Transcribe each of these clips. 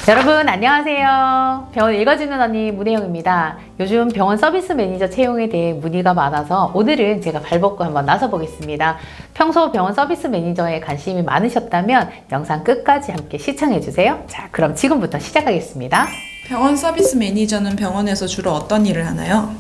여러분 안녕하세요. 병원 읽어주는 언니 문혜영입니다. 요즘 병원 서비스 매니저 채용에 대해 문의가 많아서 오늘은 제가 발벗고 한번 나서 보겠습니다. 평소 병원 서비스 매니저에 관심이 많으셨다면 영상 끝까지 함께 시청해주세요. 자, 그럼 지금부터 시작하겠습니다. 병원 서비스 매니저는 병원에서 주로 어떤 일을 하나요?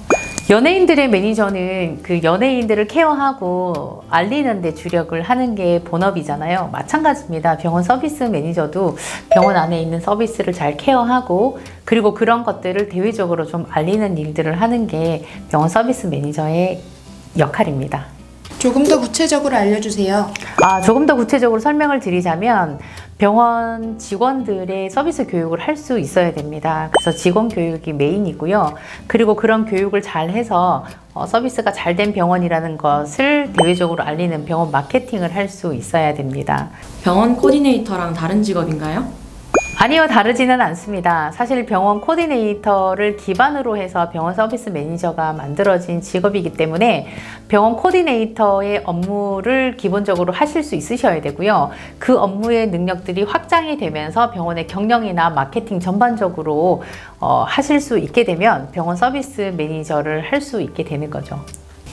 연예인들의 매니저는 그 연예인들을 케어하고 알리는 데 주력을 하는 게 본업이잖아요. 마찬가지입니다. 병원 서비스 매니저도 병원 안에 있는 서비스를 잘 케어하고 그리고 그런 것들을 대외적으로 좀 알리는 일들을 하는 게 병원 서비스 매니저의 역할입니다. 조금 더 구체적으로 알려주세요. 조금 더 구체적으로 설명을 드리자면 병원 직원들의 서비스 교육을 할 수 있어야 됩니다. 그래서 직원 교육이 메인이고요. 그리고 그런 교육을 잘 해서 서비스가 잘 된 병원이라는 것을 대외적으로 알리는 병원 마케팅을 할 수 있어야 됩니다. 병원 코디네이터랑 다른 직업인가요? 아니요, 다르지는 않습니다. 사실 병원 코디네이터를 기반으로 해서 병원 서비스 매니저가 만들어진 직업이기 때문에 병원 코디네이터의 업무를 기본적으로 하실 수 있으셔야 되고요. 그 업무의 능력들이 확장이 되면서 병원의 경영이나 마케팅 전반적으로 하실 수 있게 되면 병원 서비스 매니저를 할 수 있게 되는 거죠.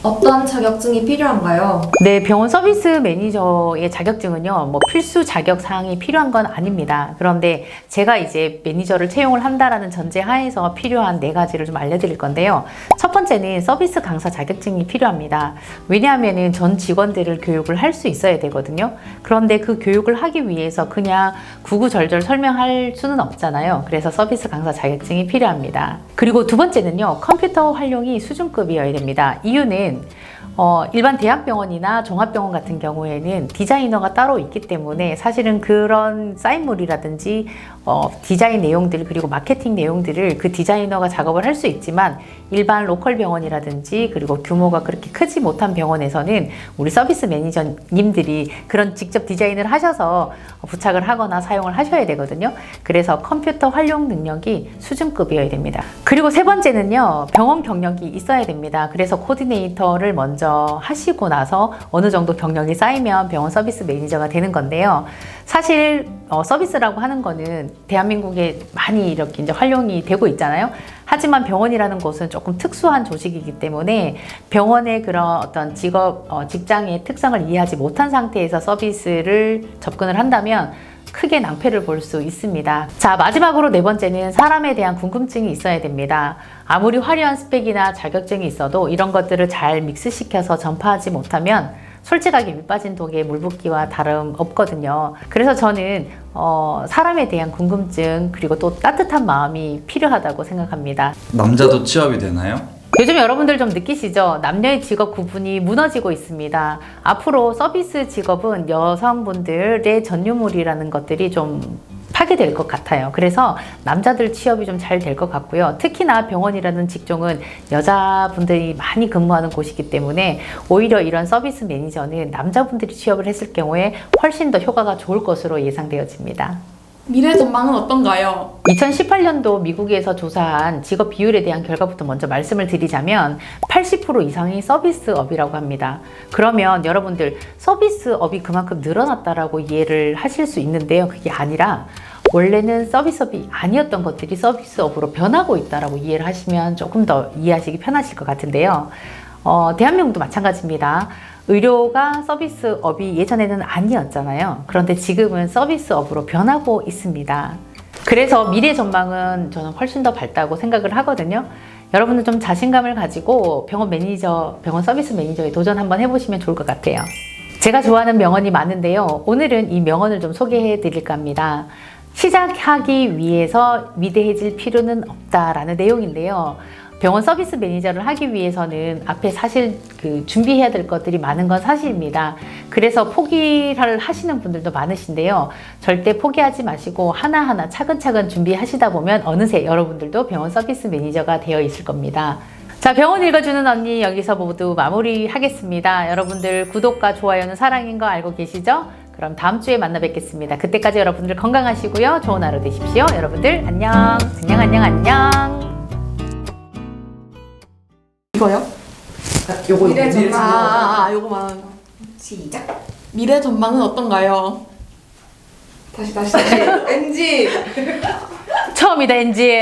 어떤 자격증이 필요한가요? 네, 병원 서비스 매니저의 자격증은요, 뭐 필수 자격 사항이 필요한 건 아닙니다. 그런데 제가 이제 매니저를 채용을 한다라는 전제 하에서 필요한 4가지를 좀 알려드릴 건데요. 첫 번째는 서비스 강사 자격증이 필요합니다. 왜냐하면은 전 직원들을 교육을 할 수 있어야 되거든요. 그런데 그 교육을 하기 위해서 그냥 구구절절 설명할 수는 없잖아요. 그래서 서비스 강사 자격증이 필요합니다. 그리고 두 번째는요, 컴퓨터 활용이 수준급이어야 됩니다. 이유는 일반 대학병원이나 종합병원 같은 경우에는 디자이너가 따로 있기 때문에 사실은 그런 사인물이라든지 디자인 내용들 그리고 마케팅 내용들을 그 디자이너가 작업을 할 수 있지만 일반 로컬 병원이라든지 그리고 규모가 그렇게 크지 못한 병원에서는 우리 서비스 매니저님들이 그런 직접 디자인을 하셔서 부착을 하거나 사용을 하셔야 되거든요. 그래서 컴퓨터 활용 능력이 수준급이어야 됩니다. 그리고 세 번째는요, 병원 경력이 있어야 됩니다. 그래서 코디네이터를 먼저 하시고 나서 어느 정도 경력이 쌓이면 병원 서비스 매니저가 되는 건데요. 사실 서비스라고 하는 거는 대한민국에 많이 이렇게 이제 활용이 되고 있잖아요. 하지만 병원이라는 곳은 조금 특수한 조직이기 때문에 병원의 그런 어떤 직장의 특성을 이해하지 못한 상태에서 서비스를 접근을 한다면 크게 낭패를 볼 수 있습니다. 자, 마지막으로 4번째는 사람에 대한 궁금증이 있어야 됩니다. 아무리 화려한 스펙이나 자격증이 있어도 이런 것들을 잘 믹스시켜서 전파하지 못하면 솔직하게 밑빠진 독에 물 붓기와 다름없거든요. 그래서 저는 사람에 대한 궁금증 그리고 또 따뜻한 마음이 필요하다고 생각합니다. 남자도 취업이 되나요? 요즘 여러분들 좀 느끼시죠? 남녀의 직업 구분이 무너지고 있습니다. 앞으로 서비스 직업은 여성분들의 전유물이라는 것들이 좀 파괴될 것 같아요. 그래서 남자들 취업이 좀 잘 될 것 같고요. 특히나 병원이라는 직종은 여자분들이 많이 근무하는 곳이기 때문에 오히려 이런 서비스 매니저는 남자분들이 취업을 했을 경우에 훨씬 더 효과가 좋을 것으로 예상되어집니다. 미래 전망은 어떤가요? 2018년도 미국에서 조사한 직업 비율에 대한 결과부터 먼저 말씀을 드리자면 80% 이상이 서비스업이라고 합니다. 그러면 여러분들 서비스업이 그만큼 늘어났다라고 이해를 하실 수 있는데요. 그게 아니라 원래는 서비스업이 아니었던 것들이 서비스업으로 변하고 있다라고 이해를 하시면 조금 더 이해하시기 편하실 것 같은데요. 대한민국도 마찬가지입니다. 의료가 서비스업이 예전에는 아니었잖아요. 그런데 지금은 서비스업으로 변하고 있습니다. 그래서 미래 전망은 저는 훨씬 더 밝다고 생각을 하거든요. 여러분은 좀 자신감을 가지고 병원 서비스 매니저에 도전 한번 해보시면 좋을 것 같아요. 제가 좋아하는 명언이 많은데요. 오늘은 이 명언을 좀 소개해 드릴까 합니다. 시작하기 위해서 위대해질 필요는 없다라는 내용인데요. 병원 서비스 매니저를 하기 위해서는 앞에 사실 준비해야 될 것들이 많은 건 사실입니다. 그래서 포기를 하시는 분들도 많으신데요. 절대 포기하지 마시고 하나하나 차근차근 준비하시다 보면 어느새 여러분들도 병원 서비스 매니저가 되어 있을 겁니다. 자, 병원 읽어주는 언니 여기서 모두 마무리하겠습니다. 여러분들 구독과 좋아요는 사랑인 거 알고 계시죠? 그럼 다음 주에 만나 뵙겠습니다. 그때까지 여러분들 건강하시고요. 좋은 하루 되십시오. 여러분들 안녕. 안녕. 이거요? 요거 미래 전망. 요거만. 시작. 미래 전망은 어떤가요? 다시. NG. 처음이다, 엔지.